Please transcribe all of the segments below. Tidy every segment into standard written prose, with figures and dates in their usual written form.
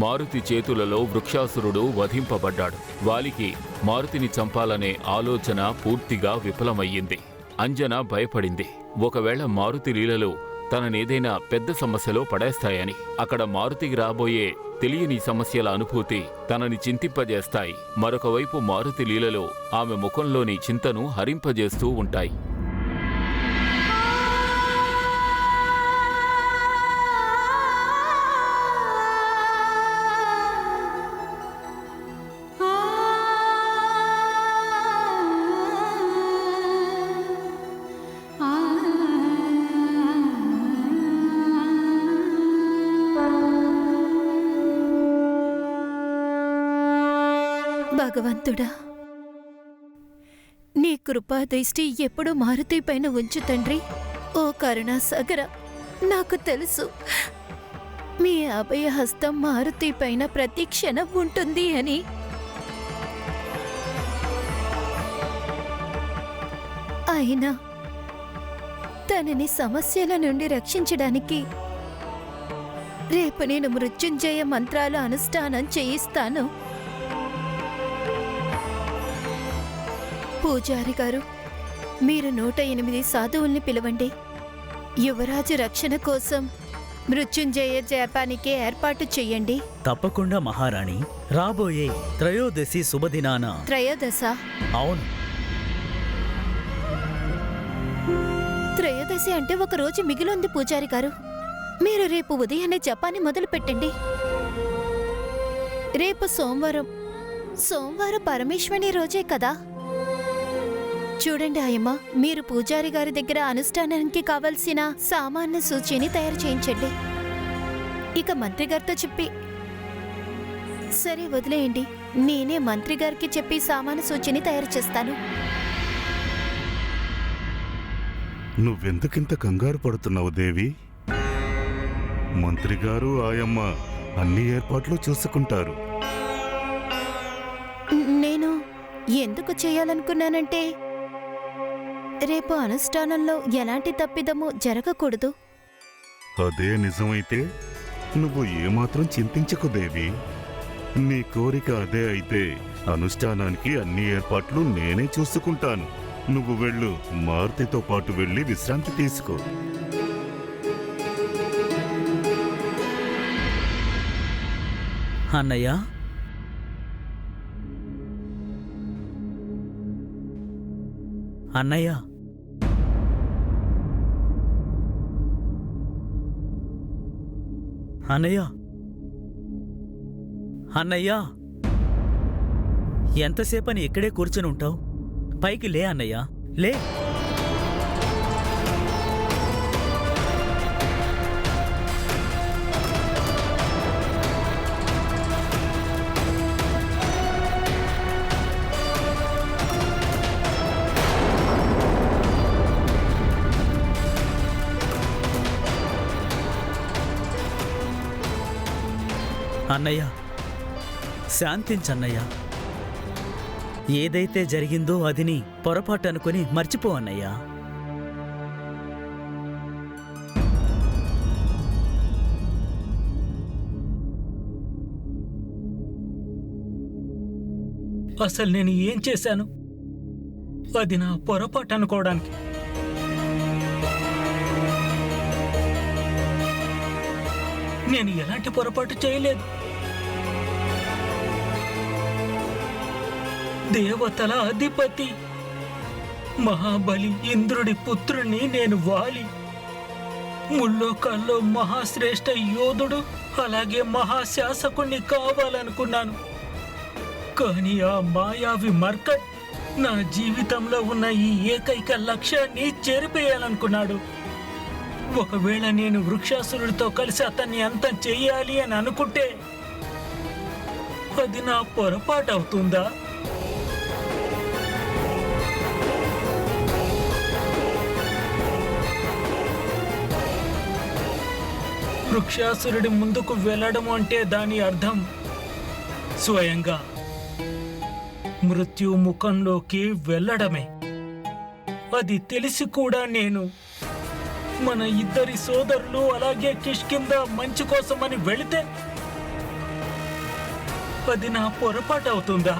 మారుతి చేతులలో వృక్షాసురుడు వధింపబడ్డాడు. వాలికి మారుతిని చంపాలనే ఆలోచన పూర్తిగా విఫలమయ్యింది. అంజన భయపడింది. ఒకవేళ మారుతి లీలలు తననేదైనా పెద్ద సమస్యలో పడేస్తాయని. అక్కడ మారుతికి రాబోయే తెలియని సమస్యల అనుభూతి తనని చింతింపజేస్తాయి. మరొకవైపు మారుతి లీలలో ఆమె ముఖంలోని చింతను హరింపజేస్తూ ఉంటాయి. భగవంతుడా, నీ కృపా దృష్టి ఎప్పుడు మారుతి పైన ఉంచు తండ్రి. ఓ కరుణాసాగర, నాకు తెలుసు మీ అభయహస్తం మారుతి పైన ప్రతి క్షణం ఉంటుంది అని. అయినా తనని సమస్యల నుండి రక్షించడానికి రేపు నేను మృత్యుంజయ మంత్రాల అనుష్ఠానం చేయిస్తాను. పూజారి గారు, మీరు 108 సాధువుల్ని పిలవండి. యువరాజు రక్షణ కోసం మృత్యుంజయ జపానికి ఏర్పాటు చెయ్యండి. తప్పకుండా మహారాణి. రాబోయే త్రయోదశి శుభదినాన. త్రయోదశ? అవును. త్రయోదశి అంటే ఒక రోజు మిగిలింది పూజారి గారు. మీరు రేపు ఉదయాన్నే జపాన్ని మొదలు పెట్టండి. రేపు సోమవారం పరమేశ్వరి రోజే కదా. చూడండి ఆయమ్మ, మీరు పూజారి గారి దగ్గర అనుష్ఠానానికి కావలసిన సామాన్య సూచీని తయారు చేయించండి. ఇక మంత్రి గారితో చెప్పి, సరే వదిలేయండి, నేనే మంత్రి గారికి చెప్పి సామాన్య సూచీని తయారు చేస్తాను. నువ్వెందుకింత కంగారు పడుతున్నావు దేవి? మంత్రి గారు ఆయమ్మ అన్ని ఏర్పాట్లు చూసుకుంటారు. నేను ఎందుకు చేయాలనుకున్నానంటే, రేపు అనుష్ఠానంలో ఎలాంటి తప్పిదము జరగకూడదు. అదే నిజమైతే నువ్వు ఏమాత్రం చింతించకు దేవి. నీ కోరిక అదే అయితే అనుష్ఠానానికి అన్ని ఏర్పాట్లు నేనే చూసుకుంటాను. నువ్వు వెళ్ళు, మారుతితో పాటు వెళ్ళి విశ్రాంతి తీసుకో. అన్నయ్య, అన్నయ్య, అన్నయ్య, అన్నయ్య, ఎంతసేపని ఇక్కడే కూర్చుని ఉంటావు? పైకి లే అన్నయ్య, లే. అన్నయ్య, శాంతించన్నయ్య. ఏదైతే జరిగిందో అది నీ పొరపాటు అనుకుని మర్చిపో అన్నయ్య. అసలు నేను ఏం చేశాను? అది నా పొరపాటు అనుకోవడానికి నేను ఎలాంటి పొరపాటు చేయలేదు. దేవతల అధిపతి మహాబలి ఇంద్రుడి పుత్రుణ్ణి నేను వాలి. ముల్లోకాల్లో మహాశ్రేష్ఠ యోధుడు అలాగే మహాశాసకుణ్ణి కావాలనుకున్నాను. కానీ ఆ మాయావి మర్కట్ నా జీవితంలో ఉన్న ఈ ఏకైక లక్ష్యాన్ని చెరిపేయాలనుకున్నాడు. ఒకవేళ నేను వృక్షాసురుడితో కలిసి అతన్ని అంతం చెయ్యాలి అని అనుకుంటే అది నా పొరపాటు అవుతుందా? వృక్షాసురుడి ముందుకు వెళ్ళడం అంటే దాని అర్థం స్వయంగా మృత్యు ముఖంలోకి వెళ్ళడమే. అది తెలిసి కూడా నేను మన ఇద్దరి సోదరులు అలాగే కిష్కింద మంచి కోసమని వెళితే అది నా పొరపాటు అవుతుందా?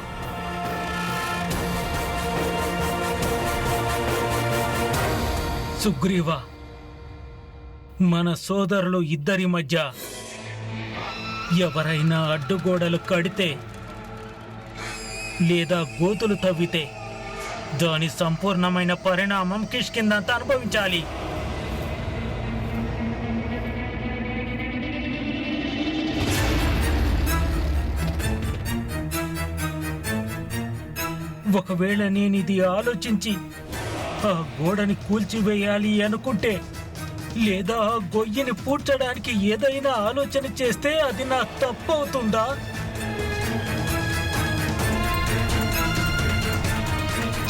సుగ్రీవా, మన సోదరులు ఇద్దరి మధ్య ఎవరైనా అడ్డుగోడలు కడితే లేదా గోతులు తవ్వితే దాని సంపూర్ణమైన పరిణామం కిష్కిందంతా అనుభవించాలి. ఒకవేళ నేనిది ఆలోచించి ఆ గోడని కూల్చివేయాలి అనుకుంటే లేదా ఆ గొయ్యిని పూడ్చడానికి ఏదైనా ఆలోచన చేస్తే అది నా తప్పు అవుతుందా?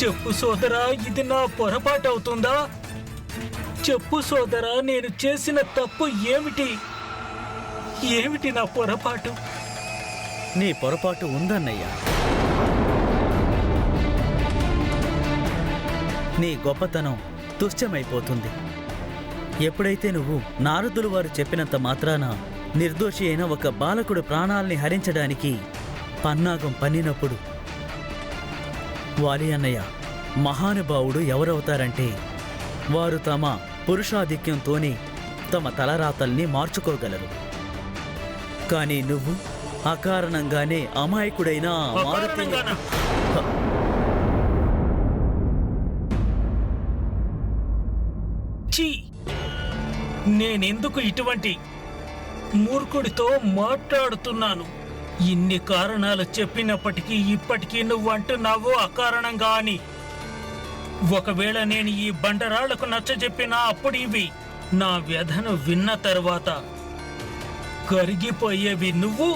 చెప్పు సోదరా, ఇది నా పొరపాటు అవుతుందా? చెప్పు సోదరా, నేను చేసిన తప్పు ఏమిటి? ఏమిటి నా పొరపాటు? నీ పొరపాటు ఉందన్నయ్యా. నీ గొప్పతనం తుచ్చమైపోతుంది. ఎప్పుడైతే నువ్వు నారదులు వారు చెప్పినంత మాత్రాన నిర్దోషి అయిన ఒక బాలకుడు ప్రాణాల్ని హరించడానికి పన్నాగం పన్నినప్పుడు వాలి అన్నయ్య, మహానుభావుడు ఎవరవుతారంటే వారు తమ పురుషాధిక్యంతోనే తమ తలరాతల్ని మార్చుకోగలరు. కానీ నువ్వు అకారణంగానే అమాయకుడైన మారుతిని నేనెందుకు ఇటువంటి మూర్ఖుడితో మాట్లాడుతున్నాను? ఇన్ని కారణాలు చెప్పినప్పటికీ ఇప్పటికీ నువ్వు అంటున్నావు అకారణంగా అని. ఒకవేళ నేను ఈ బండరాళ్లకు నచ్చజెప్పినా అప్పుడు ఇవి నా వ్యధను విన్న తరువాత కరిగిపోయేవి. నువ్వు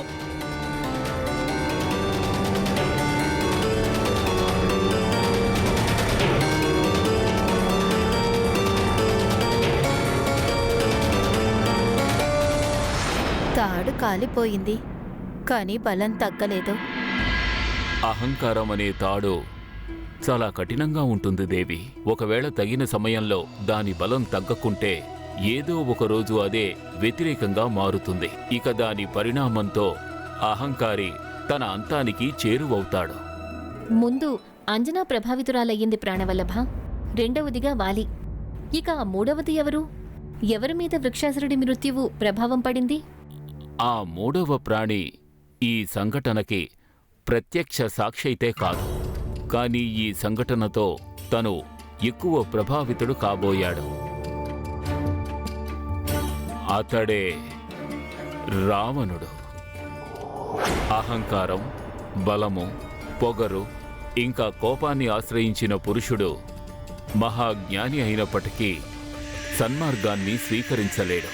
తాడు కాలిపోయింది, కానీ బలం తగ్గలేదు. అహంకారం అనే తాడు చాలా కఠినంగా ఉంటుంది దేవి. ఒకవేళ తగిన సమయంలో దాని బలం తగ్గకుంటే ఏదో ఒకరోజు అదే వ్యతిరేకంగా మారుతుంది. ఇక దాని పరిణామంతో అహంకారి తన అంతానికి చేరువవుతాడు. ముందు అంజనా ప్రభావితురాలయ్యింది ప్రాణవల్లభ, రెండవదిగా వాలి. ఇక మూడవది ఎవరు? ఎవరి మీద వృక్షాసురుడి మృత్యువు ప్రభావం పడింది? ఆ మూడవ ప్రాణి ఈ సంఘటనకి ప్రత్యక్ష సాక్షైతే కాదు, కానీ ఈ సంఘటనతో తను ఎక్కువ ప్రభావితుడు కాబోయాడు. అతడే రావణుడు. అహంకారం, బలము, పొగరు ఇంకా కోపాన్ని ఆశ్రయించిన పురుషుడు మహాజ్ఞాని అయినప్పటికీ సన్మార్గాన్ని స్వీకరించలేడు.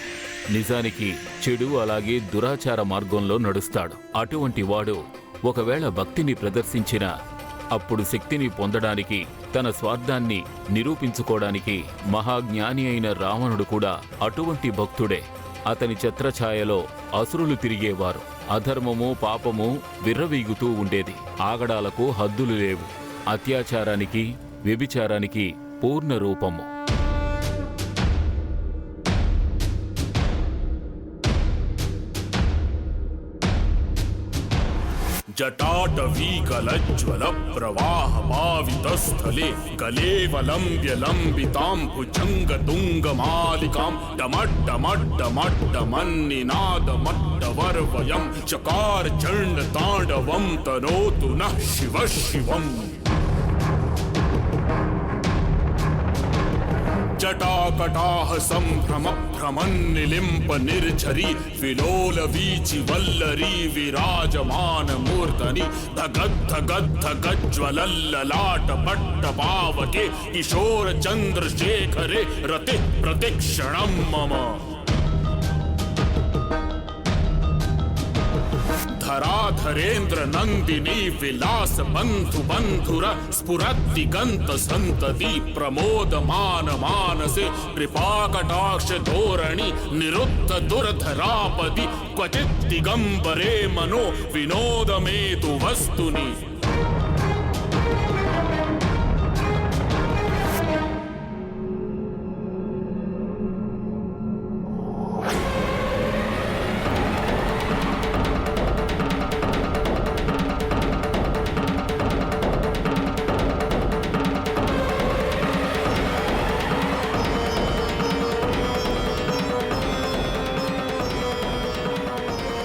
నిజానికి చెడు అలాగే దురాచార మార్గంలో నడుస్తాడు. అటువంటి వాడు ఒకవేళ భక్తిని ప్రదర్శించినా అప్పుడు శక్తిని పొందడానికి, తన స్వార్థాన్ని నిరూపించుకోవడానికి మహాజ్ఞాని అయిన రావణుడు కూడా అటువంటి భక్తుడే. అతని ఛత్రఛాయలో అసురులు తిరిగేవారు. అధర్మము, పాపము విర్రవీగుతూ ఉండేది. ఆగడాలకు హద్దులు లేవు. అత్యాచారానికి, వ్యభిచారానికి పూర్ణ రూపము. जटाटवीकलज्ज्वल प्रवाहमावितस्थले गलेवलम्ब्य लम्बितां भुजङ्गतुङ्गमालिकां डमड्डमड्डमड्डमन्निनादमड्डवर्वयं चकार चण्डताण्डवं तनोतु नः शिवः शिवम्। जटाकटाह सम्भ्रम भ्रमन्निलिम्प निर्झरी विलोल वीचि वल्लरी विराजमान मूर्धनि धगद्धगद्धगज्ज्वलल्ललाट पट्टपावके किशोर चन्द्रशेखरे रति प्रतिक्षणं मम। धराधरेन्द्र नंदिनी विलास बंधु बंधुर स्फुरद्दिगंत संतति प्रमोदमान मानसे कृपाकटाक्ष धोरणि निरुद्ध दुर्धरापदि क्वचित् दिगंबरे मनो विनोदमेतु वस्तुनि।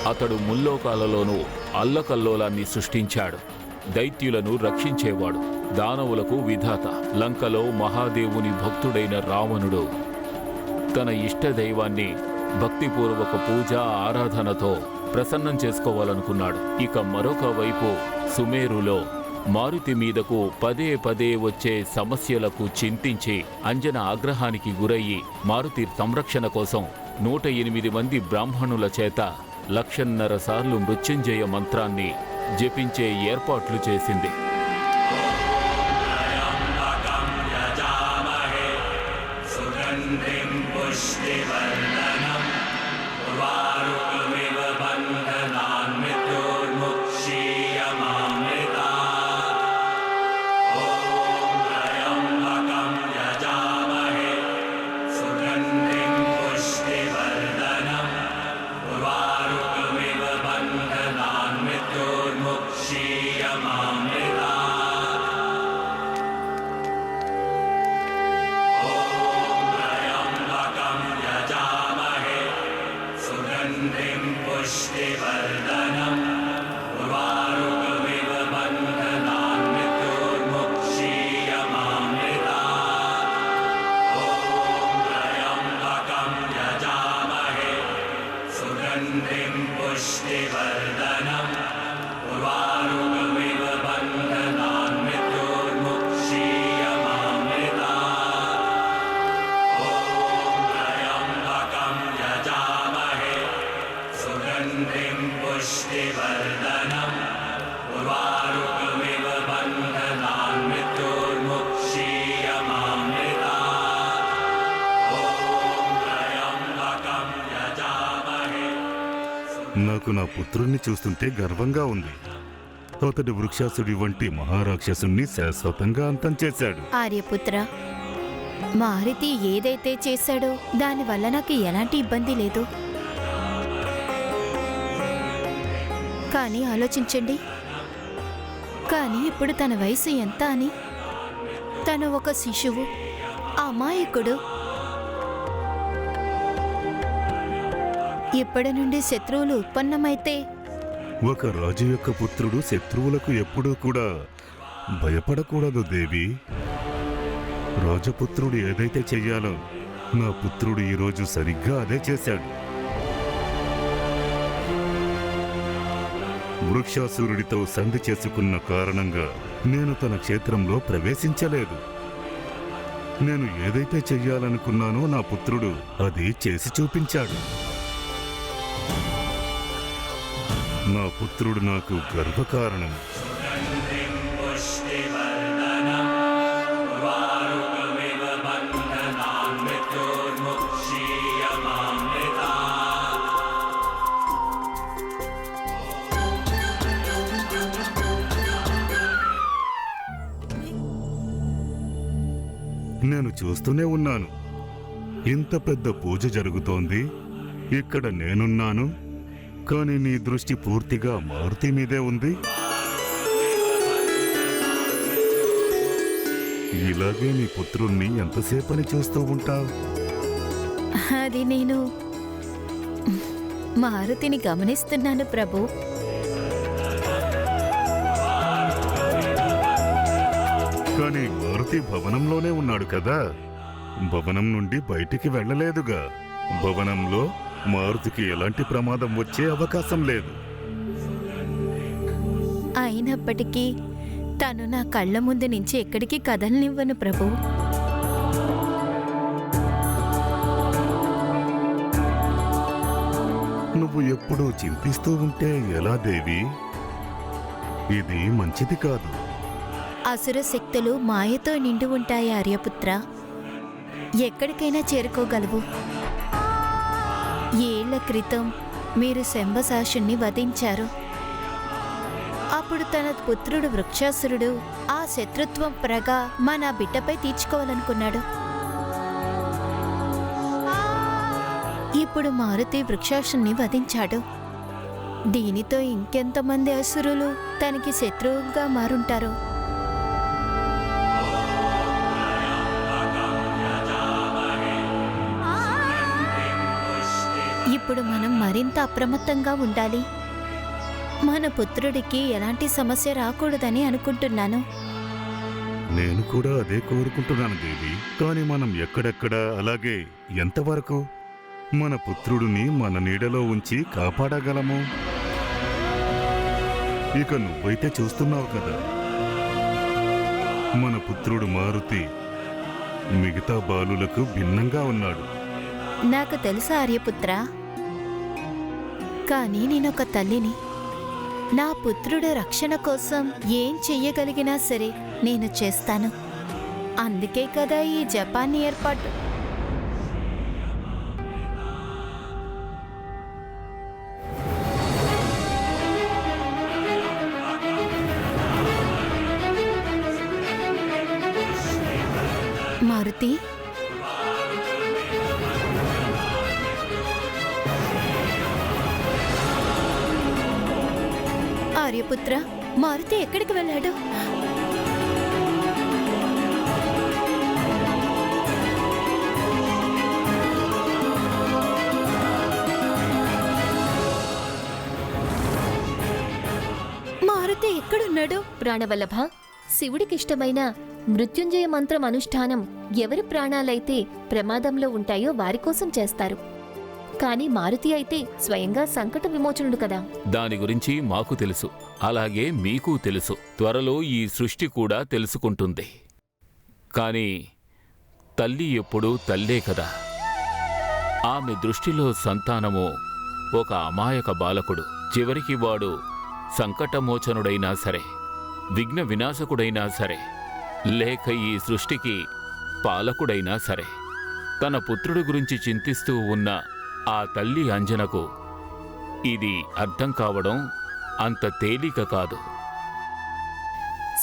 అతడు ముల్లోకాలలోనూ అల్లకల్లోలాన్ని సృష్టించాడు. దైత్యులను రక్షించేవాడు, దానవులకు విధాత. లంకలో మహాదేవుని భక్తుడైన రావణుడు తన ఇష్టదైవాన్ని భక్తిపూర్వక పూజ ఆరాధనతో ప్రసన్నం చేసుకోవాలనుకున్నాడు. ఇక మరొక వైపు సుమేరులో మారుతి మీదకు పదే పదే వచ్చే సమస్యలకు చింతించి అంజన ఆగ్రహానికి గురయ్యి మారుతి సంరక్షణ కోసం 108 మంది బ్రాహ్మణుల చేత 1,50,000 సార్లు మృత్యుంజయ మంత్రాన్ని జపించే ఏర్పాట్లు చేసింది. నాకు నా పుత్రుణ్ణి చూస్తుంటే గర్వంగా ఉంది. అతడు వృక్షాసుడి వంటి మహారాక్షసుణ్ణి శాశ్వతంగా అంతం చేశాడు. ఆర్యపుత్ర, మారుతి ఏదైతే చేశాడో దానివల్ల నాకు ఎలాంటి ఇబ్బంది లేదు. కానీ ఆలోచించండి, కానీ ఇప్పుడు తన వయసు ఎంత అని? తను ఒక శిశువు, అమాయకుడు. ఇప్పటి నుండి శత్రువులు ఉత్పన్నమైతే ఒక రాజు యొక్క పుత్రుడు శత్రువులకు ఎప్పుడూ కూడా భయపడకూడదు దేవి. రాజపుత్రుడు ఏదైతే చెయ్యాలో నా పుత్రుడు ఈరోజు సరిగ్గా అదే చేశాడు. వృక్షాసురుడితో సంధి చేసుకున్న కారణంగా నేను తన క్షేత్రంలో ప్రవేశించలేదు. నేను ఏదైతే చెయ్యాలనుకున్నానో నా పుత్రుడు అది చేసి చూపించాడు. నా పుత్రుడు నాకు గర్వకారణం. నేను చూస్తూనే ఉన్నాను, ఇంత పెద్ద పూజ జరుగుతోంది, ఇక్కడ నేనున్నాను, కానీ నీ దృష్టి పూర్తిగా మారుతి మీదే ఉంది. ఇలాగే నీ పుత్రుణ్ణి ఎంతసేపని చూస్తూ ఉంటావు? అది నేను మారుతిని గమనిస్తున్నాను ప్రభు. కానీ మారుతి భవనంలోనే ఉన్నాడు కదా, భవనం నుండి బయటికి వెళ్ళలేదుగా. భవనంలో మారుతికి ఎలాంటి ప్రమాదం వచ్చే అవకాశం లేదు. అయినప్పటికీ తను నా కళ్ళ ముందు నుంచి ఎక్కడికి కదలనివ్వను ప్రభు. నువ్వు ఎప్పుడూ చింతిస్తూ ఉంటే ఎలా దేవి? ఇది మంచిది కాదు. అసుర శక్తులు మాయతో నిండి ఉంటాయి ఆర్యపుత్ర, ఎక్కడికైనా చేరుకోగలవు. ఏళ్ల క్రితం మీరు శంబశాసుని వధించారు. అప్పుడు తన పుత్రుడు వృక్షాసురుడు ఆ శత్రుత్వం ప్రగ మన బిడ్డపై తీర్చుకోవాలనుకున్నాడు. ఇప్పుడు మారుతి వృక్షాసుని వధించాడు. దీనితో ఇంకెంతమంది అసురులు తనకి శత్రువుగా మారుంటారు. ఇప్పుడు మనం మరింత అప్రమత్తంగా ఉండాలి. మన పుత్రుడికి ఎలాంటి సమస్య రాకూడదని అనుకుంటున్నాను. నేను కూడా అదే కోరుకుంటున్నాను దేవి. కానీ మనం ఎక్కడెక్కడ, అలాగే ఎంతవరకు మన పుత్రుడిని మన నీడలో ఉంచి కాపాడగలము? ఇక నువ్వైతే చూస్తున్నావు కదా, మన పుత్రుడు మారుతి మిగతా బాలులకు భిన్నంగా ఉన్నాడు. నాకు తెలుసు ఆర్యపుత్ర, కానీ నేనొక తల్లిని. నా పుత్రుడి రక్షణ కోసం ఏం చెయ్యగలిగినా సరే నేను చేస్తాను. అందుకే కదా ఈ జపాన్ ఏర్పాటు. మారుతి, ఆర్యపుత్ర, మారుతి ఎక్కడికి వెళ్ళాడు? మారుతి ఎక్కడున్నాడు? ప్రాణవల్లభ, శివుడికిష్టమైన మృత్యుంజయ మంత్రం అనుష్ఠానం ఎవరి ప్రాణాలైతే ప్రమాదంలో ఉంటాయో వారి కోసం చేస్తారు. కానీ మారుతి అయితే స్వయంగా సంకట విమోచనుడు కదా. దాని గురించి మాకు తెలుసు, అలాగే మీకు తెలుసు. త్వరలో ఈ సృష్టి కూడా తెలుసుకుంటుంది. కానీ తల్లి ఎప్పుడూ తల్లే కదా. ఆమె దృష్టిలో సంతానము ఒక అమాయక బాలకుడు. చివరికి వాడు సంకటమోచనుడైనా సరే, విఘ్న వినాశకుడైనా సరే, లేక ఈ సృష్టికి పాలకుడైనా సరే, తన పుత్రుడి గురించి చింతిస్తూ ఉన్న ఆ తల్లి అంజనకు ఇది అర్థం కావడం అంత తేలిక కాదు.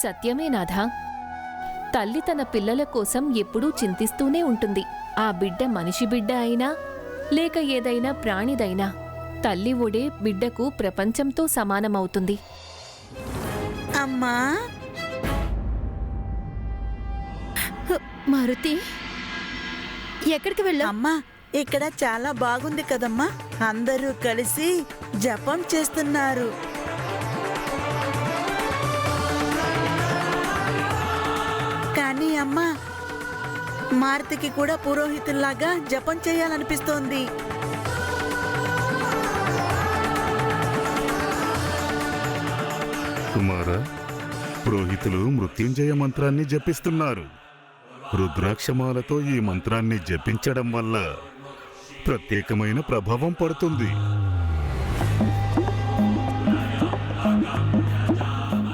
సత్యమే నాథా. తల్లి తన పిల్లల కోసం ఎప్పుడూ చింతిస్తూనే ఉంటుంది. ఆ బిడ్డ మనిషి బిడ్డ అయినా లేక ఏదైనా ప్రాణిదైనా తల్లి ఒడే బిడ్డకు ప్రపంచంతో సమానమవుతుంది. అమ్మా, మారుతి, ఎక్కడికి వెళ్ళావు? అమ్మా, ఇక్కడ చాలా బాగుంది కదమ్మా. అందరూ కలిసి జపం చేస్తున్నారు. కానీ అమ్మా, మారుతికి కూడా పురోహితుల్లాగా జపం చేయాలనిపిస్తోంది. కుమారా, పురోహితులు మృత్యుంజయ మంత్రాన్ని జపిస్తున్నారు. రుద్రాక్షమాలతో ఈ మంత్రాన్ని జపించడం వల్ల ప్రత్యేకమైన ప్రభావం పడుతుంది.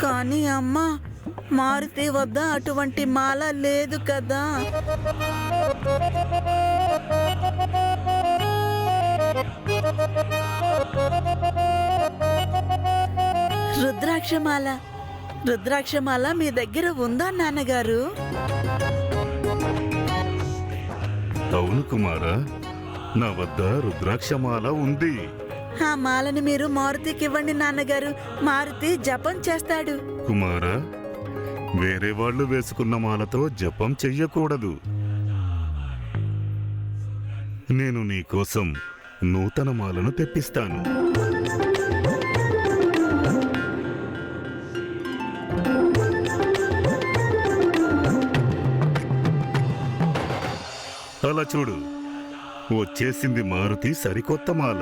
కానీ అమ్మా, మారుతి వద్ద అటువంటి మాల లేదు కదా. రుద్రాక్షమాల మీ దగ్గర ఉందా నాన్నగారు? అవును కుమారా, నా వద్ద రుద్రాక్షమాల ఉంది. ఆ మాలని మీరు మారుతికి ఇవ్వండి నాన్నగారు. మారుతి జపం చేస్తాడు. కుమారా, వేరే వాళ్ళు వేసుకున్న మాలతో జపం చెయ్యకూడదు. నేను నీకోసం నూతన మాలను తెప్పిస్తాను. అలా చూడు, వచ్చేసింది మారుతి సరికొత్త మాల.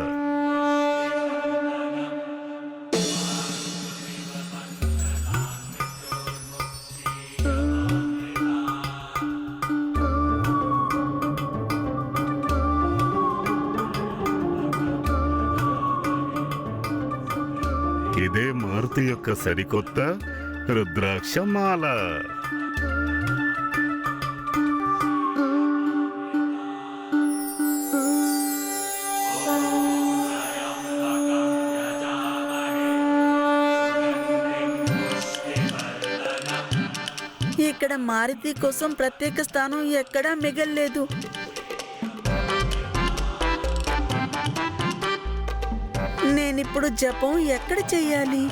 ఇదే మారుతి యొక్క సరికొత్త రుద్రాక్ష మాల. ఇక్కడ మారుతి కోసం ప్రత్యేక స్థానం ఎక్కడా మిగల్లేదు. నేనిప్పుడు జపం ఎక్కడ చెయ్యాలి?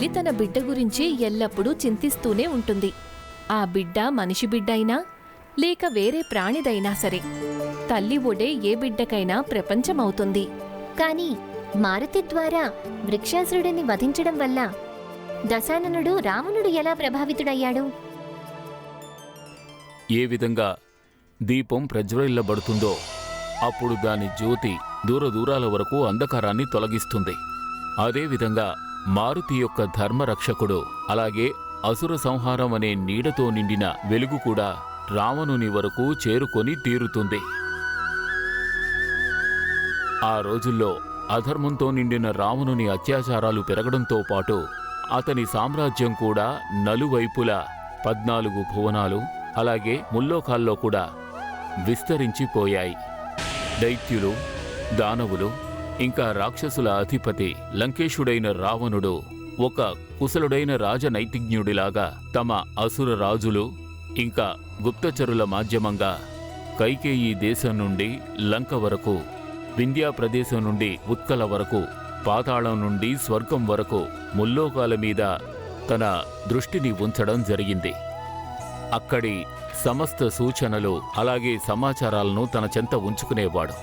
తల్లి తన బిడ్డ గురించి ఎల్లప్పుడూ చింతిస్తూనే ఉంటుంది. ఆ బిడ్డ మనిషి బిడ్డ అయినా లేక వేరే ప్రాణిదైనా సరే, తల్లి ఒడే ఏ బిడ్డకైనా ప్రపంచమవుతుంది. కాని మారుతి ద్వారా వృక్షాసురుడిని వధించడం వల్ల దశాననుడు రావణుడు ఎలా ప్రభావితుడయ్యాడు? ఏ విధంగా దీపం ప్రజ్వలిల్లబడుతుందో అప్పుడు దాని జ్యోతి దూరదూరాల వరకు అంధకారాన్ని తొలగిస్తుంది. అదేవిధంగా మారుతి యొక్క ధర్మరక్షకుడు, అలాగే అసుర సంహారం అనే నీడతో నిండిన వెలుగు కూడా రావణుని వరకు చేరుకొని తీరుతుంది. ఆ రోజుల్లో అధర్మంతో నిండిన రావణుని అత్యాచారాలు పెరగడంతో పాటు అతని సామ్రాజ్యం కూడా నలువైపులా 14 భువనాలు, అలాగే ముల్లోకాల్లో కూడా విస్తరించిపోయాయి. దైత్యులు, దానవులు, ఇంకా రాక్షసుల అధిపతి లంకేశుడైన రావణుడు ఒక కుశలుడైన రాజనైతిజ్ఞుడిలాగా తమ అసుర రాజులు ఇంకా గుప్తచరుల మాధ్యమంగా కైకేయి దేశం నుండి లంక వరకు, వింధ్యా ప్రదేశం నుండి ఉత్కల వరకు, పాతాళం నుండి స్వర్గం వరకు ముల్లోకాల మీద తన దృష్టిని ఉంచడం జరిగింది. అక్కడి సమస్త సూచనలు అలాగే సమాచారాలను తన చెంత ఉంచుకునేవాడు.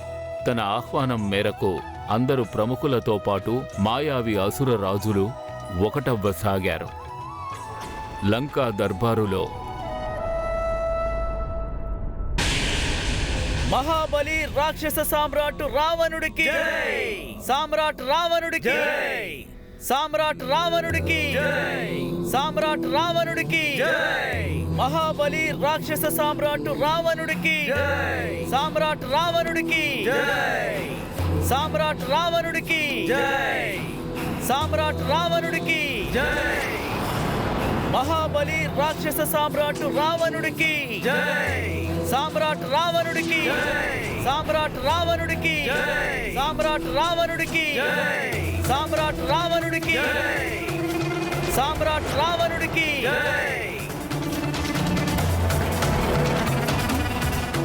తన ఆహ్వానం మేరకు అందరు ప్రముఖులతో పాటు మాయావి అసుర రాజులు ఒకటవ్వసాగారు. లంకా దర్బారులో మహాబలి రాక్షస సామ్రాట్ రావణుడికి, సామ్రాట్ రావణుడికి, సామ్రాట్ రావణుడికి, సామ్రాట్ రావణుడికి, మహాబలి రాక్షస సామ్రాట్ రావణుడికి, సామ్రాట్ రావణుడికి, సామ్రాట్ రావణుడికి, సామ్రాట్ రావణుడికి, మహాబలి రాక్షస సామ్రాట్ రావణుడికి, సామ్రాట్ రావణుడికి, సామ్రాట్ రావణుడికి, సామ్రాట్ రావణుడికి, సామ్రాట్ రావణుడికి, సామ్రాట్ రావణుడికి.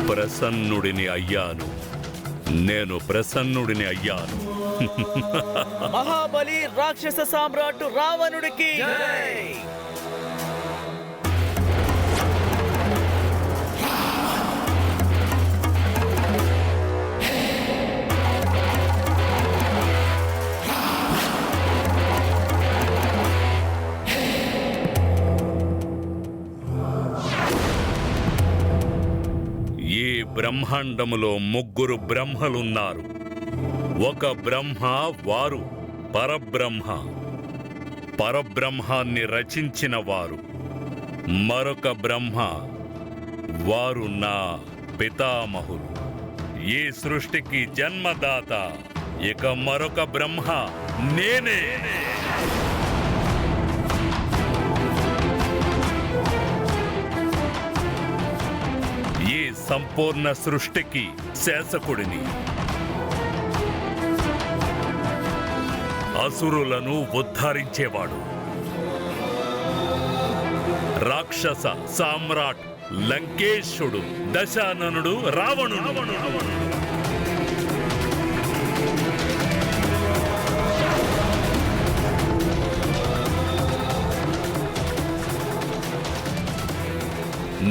ప్రసన్నుడిని అయ్యాను, నేను ప్రసన్నుడిని అయ్యాను. మహాబలి రాక్షస సామ్రాట్ రావణుడికి. ఈ బ్రహ్మాండములో 3 బ్రహ్మలున్నారు. ఒక బ్రహ్మ వారు పరబ్రహ్మ, పరబ్రహ్మాన్ని రచించిన వారు. మరొక బ్రహ్మ వారు నా పితామహులు, ఈ సృష్టికి జన్మదాత. ఇక మరొక బ్రహ్మ నేనే. ఈ సంపూర్ణ సృష్టికి శాసకుడిని. అసురులను ఉద్ధరించేవాడు. రాక్షస సామ్రాట్ లంకేశుడు, దశాననుడు, రావణుడు.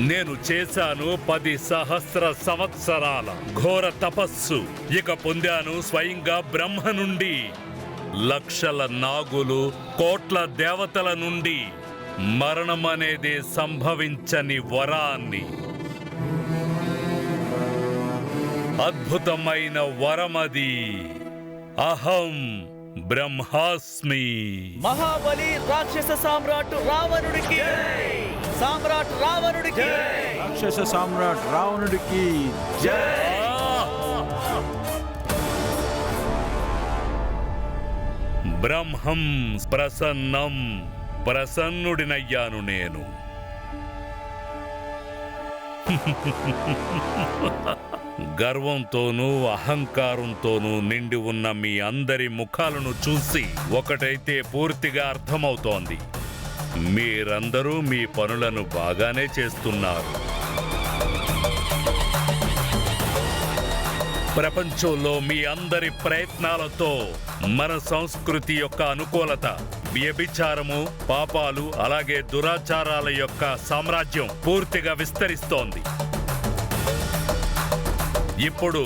నేను చేశాను 10 సహస్ర సంవత్సరాల ఘోర తపస్సు. ఇక పొందాను స్వయంగా బ్రహ్మ నుండి, లక్షల నాగులు, కోట్ల దేవతల నుండి మరణమనేది సంభవించని వరాన్ని. అద్భుతమైన వరమది. అహం బ్రహ్మాస్మి. మహాబలి రాక్షస సామ్రాట్ రావణుడికి, సామ్రాట్ రావణుడికి, రాక్షస సామ్రాట్ రావణుడికి జై. బ్రహ్మం ప్రసన్నం, ప్రసన్నుడినయ్యాను నేను. గర్వంతోనూ అహంకారంతోనూ నిండి ఉన్న మీ అందరి ముఖాలను చూసి ఒకటైతే పూర్తిగా అర్థమవుతోంది, మీరందరూ మీ పనులను బాగానే చేస్తున్నారు. ప్రపంచంలో మీ అందరి ప్రయత్నాలతో మన సంస్కృతి యొక్క అనుకూలత వ్యభిచారము, పాపాలు అలాగే దురాచారాల యొక్క సామ్రాజ్యం పూర్తిగా విస్తరిస్తోంది. ఇప్పుడు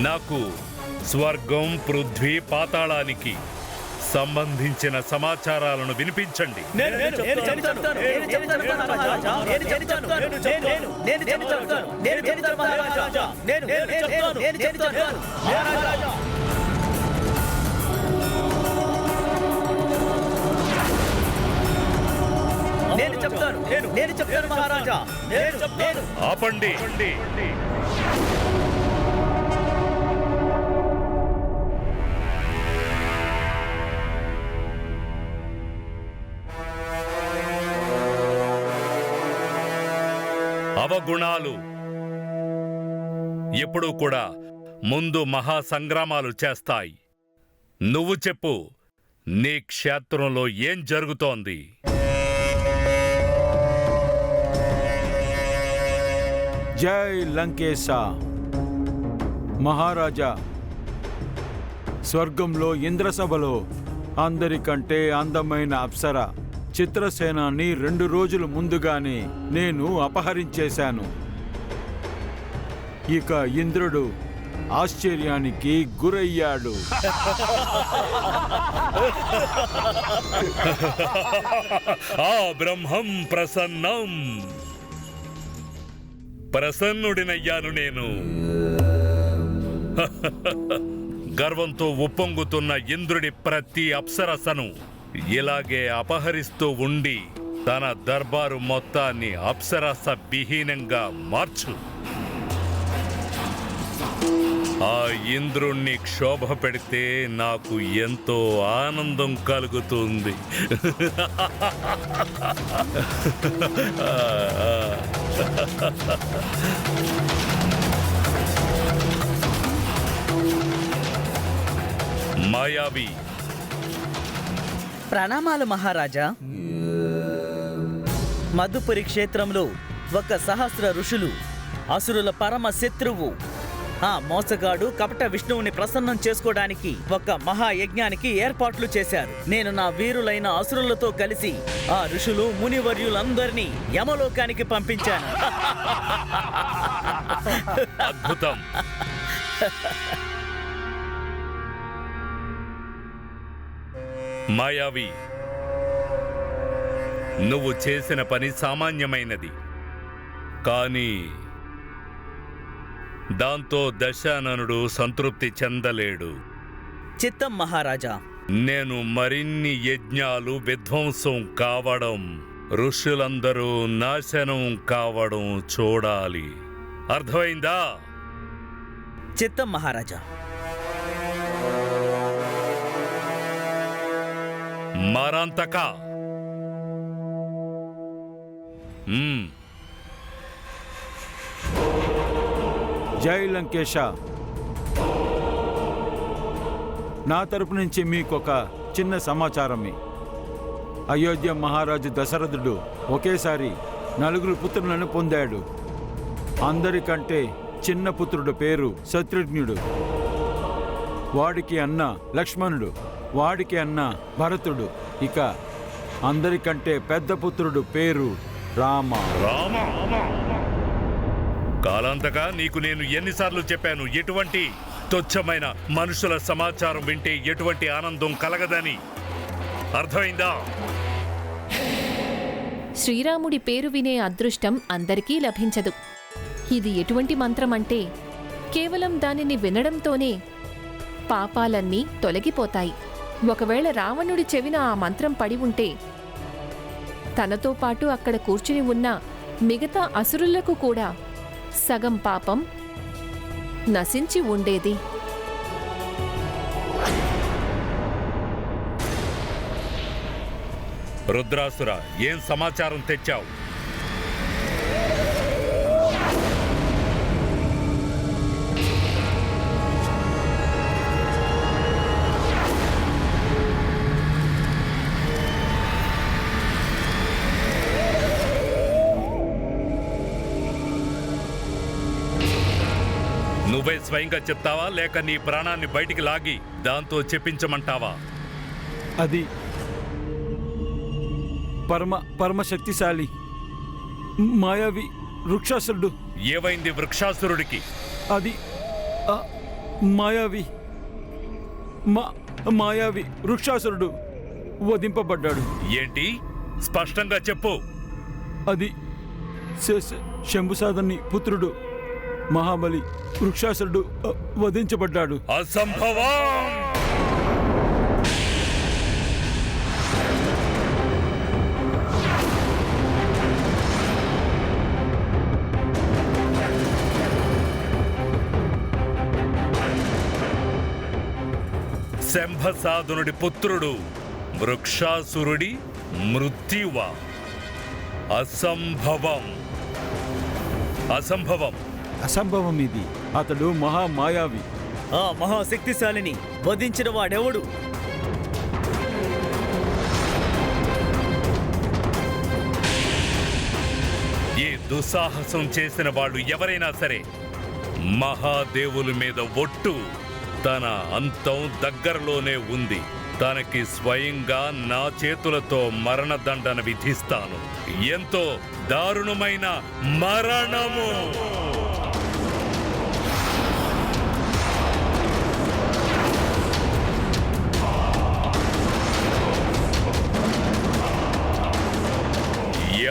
నాకు స్వర్గం, పృథ్వీ, పాతాళానికి సంబంధించిన సమాచారాలను వినిపించండి. ఆపండి. అవగుణాలు ఎప్పుడూ కూడా ముందు మహాసంగ్రామాలు చేస్తాయి. నువ్వు చెప్పు, నీ క్షేత్రంలో ఏం జరుగుతోంది? జై లంకేశ మహారాజా. స్వర్గంలో ఇంద్రసభలో అందరికంటే అందమైన అప్సర చిత్రసేనాన్ని 2 రోజులు ముందుగానే నేను అపహరించేశాను. ఇక ఇంద్రుడు ఆశ్చర్యానికి గురయ్యాడు. ఆ బ్రహ్మం ప్రసన్నం. ప్రసన్నుడినయ్యాను నేను. గర్వంతో ఉప్పొంగుతున్న ఇంద్రుడి ప్రతి అప్సరసను ఇలాగే అపహరిస్తూ ఉండి తన దర్బారు మొత్తాన్ని అప్సరస విహీనంగా మార్చు. ఆ ఇంద్రుణ్ణి క్షోభ పెడితే నాకు ఎంతో ఆనందం కలుగుతుంది. మాయావి. ప్రణామాలు మహారాజా. మధుపురి క్షేత్రంలో 1,000 ఋషులు అసురుల పరమ శత్రువు ఆ మోసగాడు కపట విష్ణువుని ప్రసన్నం చేసుకోవడానికి ఒక మహాయజ్ఞానికి ఏర్పాట్లు చేశారు. నేను నా వీరులైన అసురులతో కలిసి ఆ ఋషులు, మునివర్యులందరినీ యమలోకానికి పంపించాను. అద్భుతం. మాయావి, నువ్వు చేసిన పని సామాన్యమైనది, కానీ దాంతో దశాననుడు సంతృప్తి చెందలేడు. చిత్తం మహారాజా. నేను మరిన్ని యజ్ఞాలు విధ్వంసం కావడం, ఋషులందరూ నాశనం కావడం చూడాలి. అర్థమైందా? చిత్తం మహారాజా. మారాంతక. జై లంకేశ. నా తరపు నుంచి మీకొక చిన్న సమాచారమే. అయోధ్య మహారాజు దశరథుడు ఒకేసారి 4 పుత్రులను పొందాడు. అందరికంటే చిన్న పుత్రుడు పేరు శత్రుఘ్నుడు, వాడికి అన్న లక్ష్మణుడు, వాడికి అన్న భరతుడు, ఇక అందరికంటే పెద్ద పుత్రుడు పేరు రామ. కాలాంతక, నీకు నేను ఎన్నిసార్లు చెప్పాను ఎటువంటి తుచ్చమైన మనుషుల సమాచారం వింటే ఎటువంటి ఆనందం కలగదని. అర్థమైందా? శ్రీరాముడి పేరు వినే అదృష్టం అందరికీ లభించదు. ఇది ఎటువంటి మంత్రం అంటే కేవలం దానిని వినడంతోనే పాపాలన్నీ తొలగిపోతాయి. ఒకవేళ రావణుడి చెవిన ఆ మంత్రం పడి ఉంటే తనతో పాటు అక్కడ కూర్చుని ఉన్న మిగతా అసురులకు కూడా సగం పాపం నశించి ఉండేది. రుద్రాసుర, ఏం సమాచారం తెచ్చావు? నువ్వే స్వయంగా చెప్తావా, లేక నీ ప్రాణాన్ని బయటికి లాగి దాంతో చెప్పించమంటావా? అది పరమ శక్తిశాలి మాయావి వృక్షాసురుడు. ఏమైంది వృక్షాసురుడికి? అది ఆ, మాయావి మాయావి వృక్షాసురుడు వధింపబడ్డాడు. ఏంటి? స్పష్టంగా చెప్పు. అది శంభుసాధని పుత్రుడు మహాబలి వృక్షాసురుడు వధించబడ్డాడు. అసంభవం! శంభసాధనుడి పుత్రుడు వృక్షాసురుడి మృత్యువా? అసంభవం! అసంభవం! అసంభవం ఇది. అతడు మహామాయావి. ఆ మహాశక్తిశాలిని వధించిన వాడెవడు? ఈ దుస్సాహసం చేసిన వాళ్ళు ఎవరైనా సరే మహాదేవుల మీద ఒట్టు, తన అంతం దగ్గరలోనే ఉంది. తనకి స్వయంగా నా చేతులతో మరణదండన విధిస్తాను. ఎంతో దారుణమైన మరణము.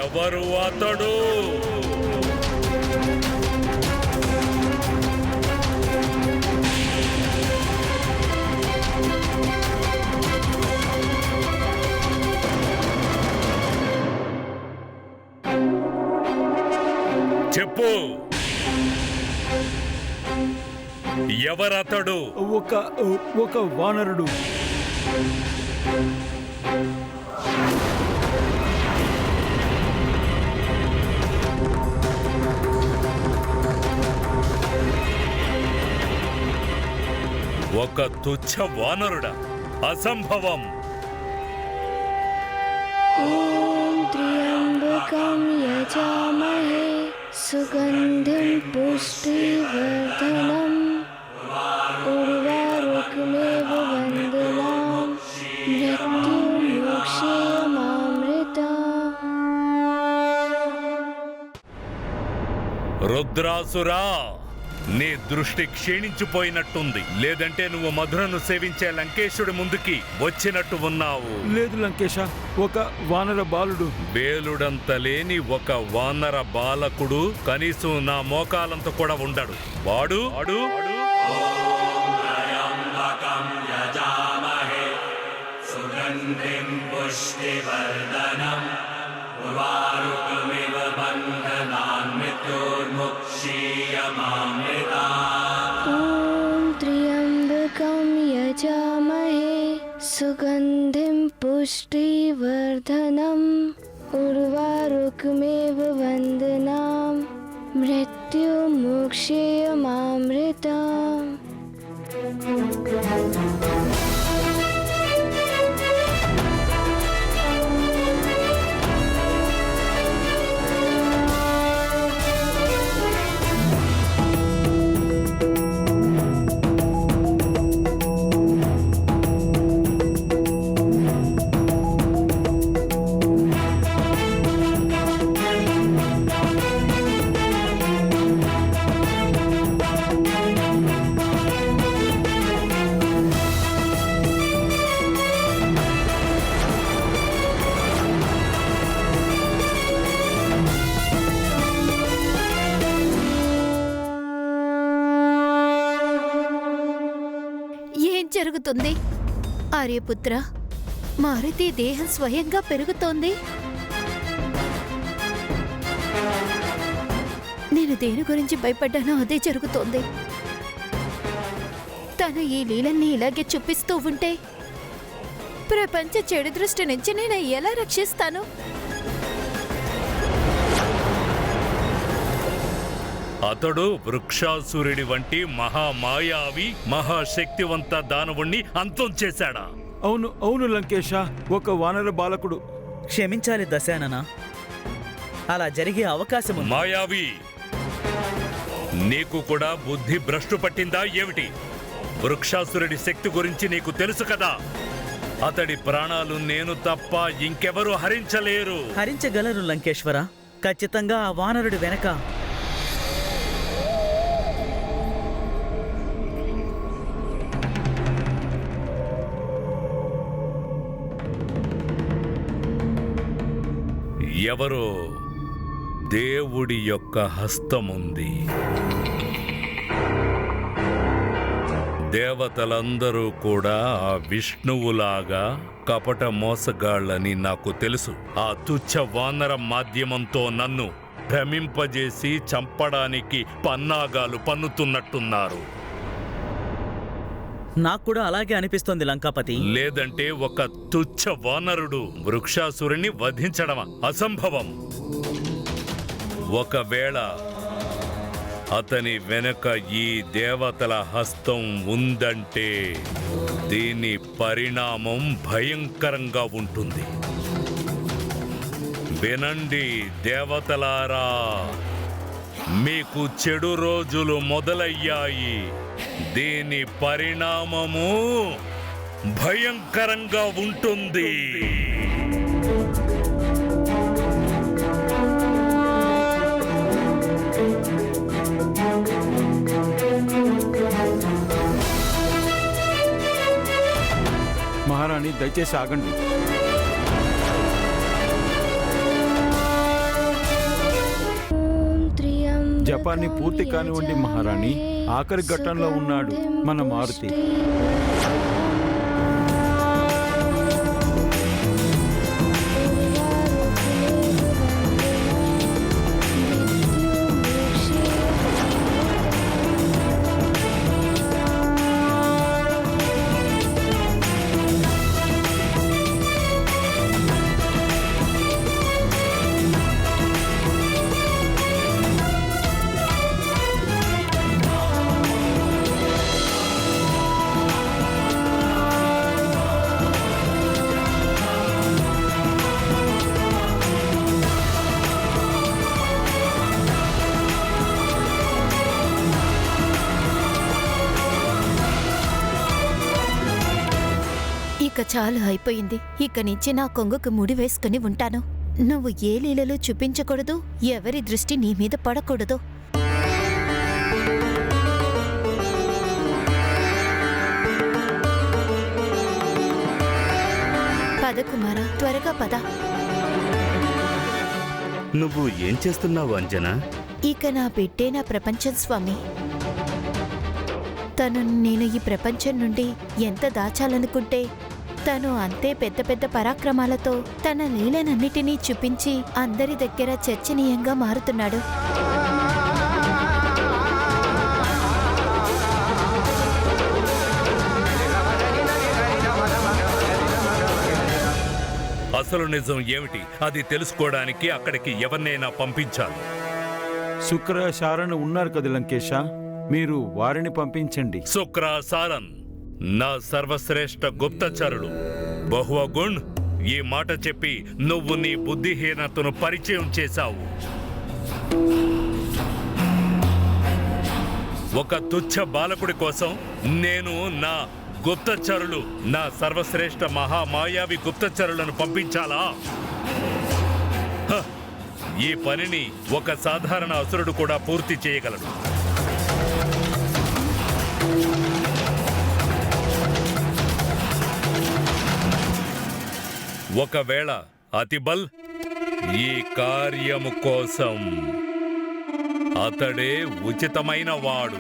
ఎవరు అతడు? చెప్పు, ఎవరతడు? ఒక వానరుడు. ఒక తుచ్చ వానరుడా? అసంభవం! त्र्यम्बकं यजामहे सुगन्धिं पुष्टिवर्धनम् उर्वारुकमेव वन्दनां मृत्युमोक्षयमामृताम्। రుద్రాసురా, నీ దృష్టి క్షీణించిపోయినట్టుంది. లేదంటే నువ్వు మధురను సేవించే లంకేశుడి ముందుకి వచ్చినట్టు ఉన్నావు. లేదు లంకేశ, ఒక వానర బాలుడు. బేలుడంత లేని ఒక వానర బాలకుడు కనీసం నా మోకాలంత కూడా ఉండడు. వాడు त्र्यम्बकं यजामहे सुगन्धिं पुष्टिवर्धनम् उर्वारुकमेव वन्दनां मृत्युमोक्षयमामृताम्। జరుగుతుంది? ఆర్యపుత్ర, మారుతి దేహం స్వయంగా పెరుగుతోంది. నేను దేని గురించి భయపడ్డానో అదే జరుగుతోంది. తను ఈ లీలల్ని ఇలాగే చూపిస్తూ ఉంటే ప్రపంచ చెడు దృష్టి నుంచి నేను ఎలా రక్షిస్తాను? అతడు వృక్షాసురుడి వంటి మహామాయావి మహాశక్తివంత దానవుణ్ణి అంతం చేశాడా? అవును లంకేశ, ఒక వానర బాలకుడు. క్షమించాలి దశానన, అలా జరిగే అవకాశం ఉంది. మాయావి, నీకు కూడా బుద్ధి భ్రష్టు పట్టిందా ఏమిటి? వృక్షాసురుడి శక్తి గురించి నీకు తెలుసు కదా. అతడి ప్రాణాలు నేను తప్ప ఇంకెవరు హరించలేరు. హరించగలరు లంకేశ్వర. ఖచ్చితంగా ఆ వానరుడి వెనక ఎవరో దేవుడి యొక్క హస్తముంది. దేవతలందరూ కూడా ఆ విష్ణువులాగా కపట మోసగాళ్ళని నాకు తెలుసు. ఆ తుచ్చ వానర మాధ్యమంతో నన్ను భ్రమింపజేసి చంపడానికి పన్నాగాలు పన్నుతున్నట్టున్నారు. నాకు కూడా అలాగే అనిపిస్తోంది లంకాపతి. లేదంటే ఒక తుచ్చ వానరుడు వృక్షాసురుని వధించడం అసంభవం. ఒకవేళ అతని వెనక ఈ దేవతల హస్తం ఉందంటే దీని పరిణామం భయంకరంగా ఉంటుంది. వినండి దేవతలారా, మీకు చెడు రోజులు మొదలయ్యాయి. దీని పరిణామము భయంకరంగా ఉంటుంది. మహారాణి దయచేసి ఆగండి. జపాన్ని పూర్తి కానివ్వండి మహారాణి. ఆఖరి ఘట్టంలో ఉన్నాడు మన మారుతి. ఇక చాలు అయిపోయింది. ఇక నుంచి నా కొంగుకు ముడి వేసుకుని ఉంటాను. నువ్వు ఏ లీలలో చూపించకూడదు, ఎవరి దృష్టి నీ మీద పడకూడదు. పద కుమారా, త్వరగా పద. నువ్వు ఏం చేస్తున్నావు అంజనా? ఇక నా బిడ్డే నా ప్రపంచం స్వామి. తను నేను ఈ ప్రపంచం నుండి ఎంత దాచాలనుకుంటే తను అంతే పెద్ద పెద్ద పరాక్రమాలతో తన లీలనన్నిటినీ చూపించి అందరి దగ్గర చర్చనీయంగా మారుతున్నాడు. అసలు నిజం ఏమిటి? అది తెలుసుకోవడానికి అక్కడికి ఎవరినైనా పంపించాలి. శుక్రాచారణ ఉన్నారు కదా లంకేశ, మీరు వారిని పంపించండి. శుక్రాచారన్ నా సర్వశ్రేష్ఠ గుప్తచరుడు. బహువగుణ్, ఈ మాట చెప్పి నువ్వు నీ బుద్ధిహీనతను పరిచయం చేశావు. ఒక తుచ్చ బాలకుడి కోసం నేను నా గుప్తచరులు, నా సర్వశ్రేష్ఠ మహామాయావి గుప్తచరులను పంపించాలా? ఈ పనిని ఒక సాధారణ అసురుడు కూడా పూర్తి చేయగలడు. ఒకవేళ అతిబల్ ఈ కార్యము కోసం అతడే ఉచితమైన వాడు.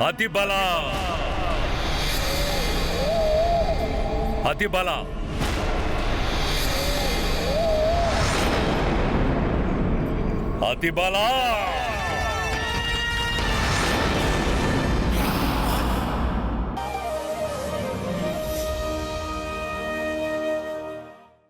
అతిబల అతిబల అతిబల